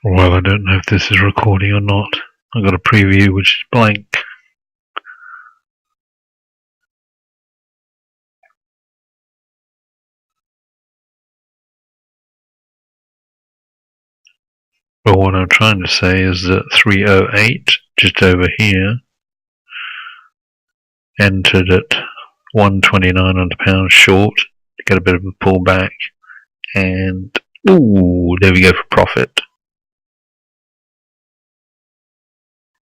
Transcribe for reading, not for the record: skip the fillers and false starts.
Well, I don't know if this is recording or not. I've got a preview which is blank. But what I'm trying to say is that 308, just over here, entered at 129 on the pound short to get a bit of a pullback, and ooh, there we go for profit.